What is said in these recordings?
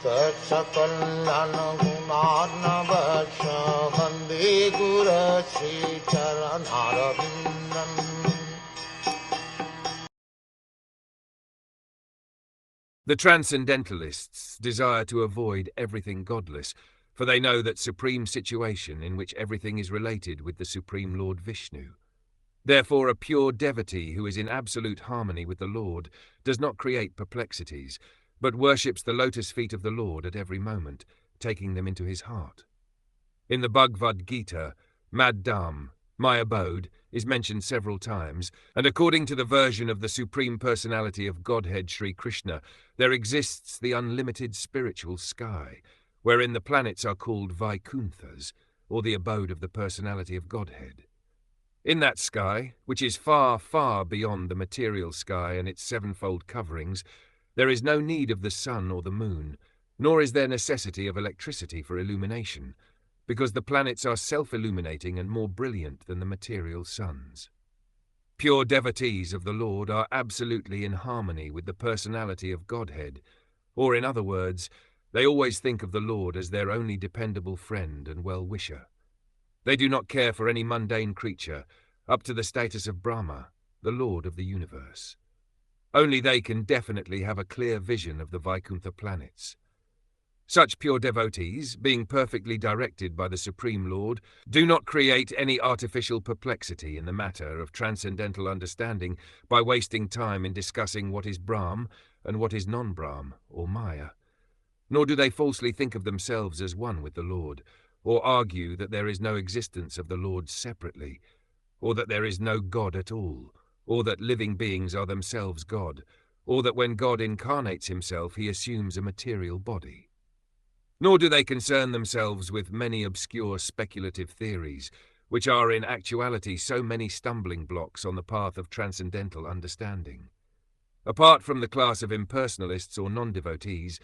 Sakal Gunarnavasha Vande Guru Sri Charanaravindan. The Transcendentalists desire to avoid everything godless, for they know that supreme situation in which everything is related with the Supreme Lord Vishnu. Therefore, a pure devotee who is in absolute harmony with the Lord does not create perplexities, but worships the lotus feet of the Lord at every moment, taking them into his heart. In the Bhagavad Gita, Mad Dham, my abode, is mentioned several times, and according to the version of the Supreme Personality of Godhead Sri Krishna, there exists the unlimited spiritual sky, wherein the planets are called Vaikunthas, or the abode of the Personality of Godhead. In that sky, which is far, far beyond the material sky and its sevenfold coverings, there is no need of the sun or the moon, nor is there necessity of electricity for illumination, because the planets are self-illuminating and more brilliant than the material suns. Pure devotees of the Lord are absolutely in harmony with the personality of Godhead, or in other words, they always think of the Lord as their only dependable friend and well-wisher. They do not care for any mundane creature, up to the status of Brahma, the Lord of the universe. Only they can definitely have a clear vision of the Vaikuntha planets. Such pure devotees, being perfectly directed by the Supreme Lord, do not create any artificial perplexity in the matter of transcendental understanding by wasting time in discussing what is Brahm and what is non-Brahm, or Maya. Nor do they falsely think of themselves as one with the Lord, or argue that there is no existence of the Lord separately, or that there is no God at all, or that living beings are themselves God, or that when God incarnates himself he assumes a material body. Nor do they concern themselves with many obscure speculative theories, which are in actuality so many stumbling blocks on the path of transcendental understanding. Apart from the class of impersonalists or non-devotees,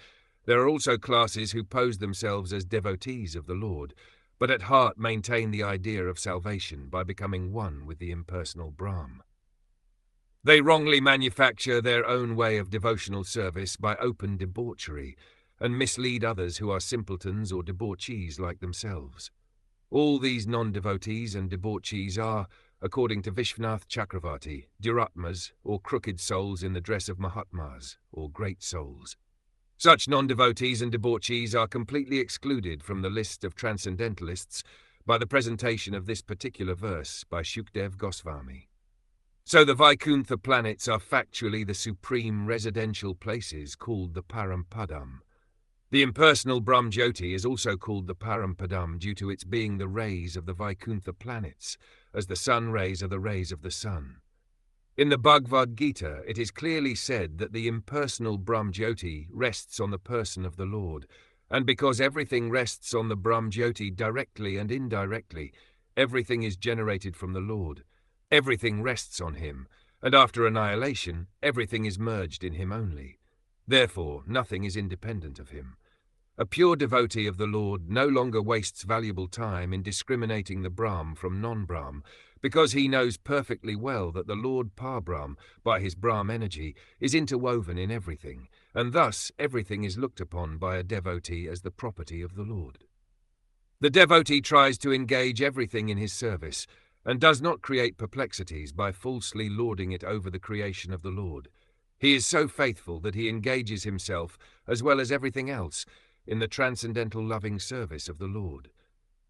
there are also classes who pose themselves as devotees of the Lord, but at heart maintain the idea of salvation by becoming one with the impersonal Brahm. They wrongly manufacture their own way of devotional service by open debauchery, and mislead others who are simpletons or debauchees like themselves. All these non-devotees and debauchees are, according to Vishwanath Chakravarti, duratmas, or crooked souls in the dress of Mahatmas, or great souls. Such non-devotees and debauchees are completely excluded from the list of transcendentalists by the presentation of this particular verse by Shukdev Goswami. So the Vaikuntha planets are factually the supreme residential places called the Parampadam. The impersonal Brahmjyoti is also called the Parampadam due to its being the rays of the Vaikuntha planets, as the sun rays are the rays of the sun. In the Bhagavad Gita, it is clearly said that the impersonal Brahmjyoti rests on the person of the Lord, and because everything rests on the Brahmjyoti directly and indirectly, everything is generated from the Lord. Everything rests on him, and after annihilation, everything is merged in him only. Therefore, nothing is independent of him. A pure devotee of the Lord no longer wastes valuable time in discriminating the Brahm from non-Brahm, because he knows perfectly well that the Lord Par-Brahm, by his Brahm energy, is interwoven in everything, and thus everything is looked upon by a devotee as the property of the Lord. The devotee tries to engage everything in his service, and does not create perplexities by falsely lording it over the creation of the Lord. He is so faithful that he engages himself, as well as everything else, in the transcendental loving service of the Lord.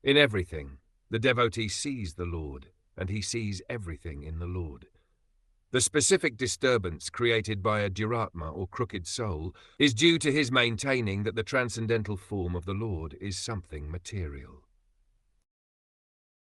In everything, the devotee sees the Lord, and he sees everything in the Lord. The specific disturbance created by a duratma or crooked soul is due to his maintaining that the transcendental form of the Lord is something material.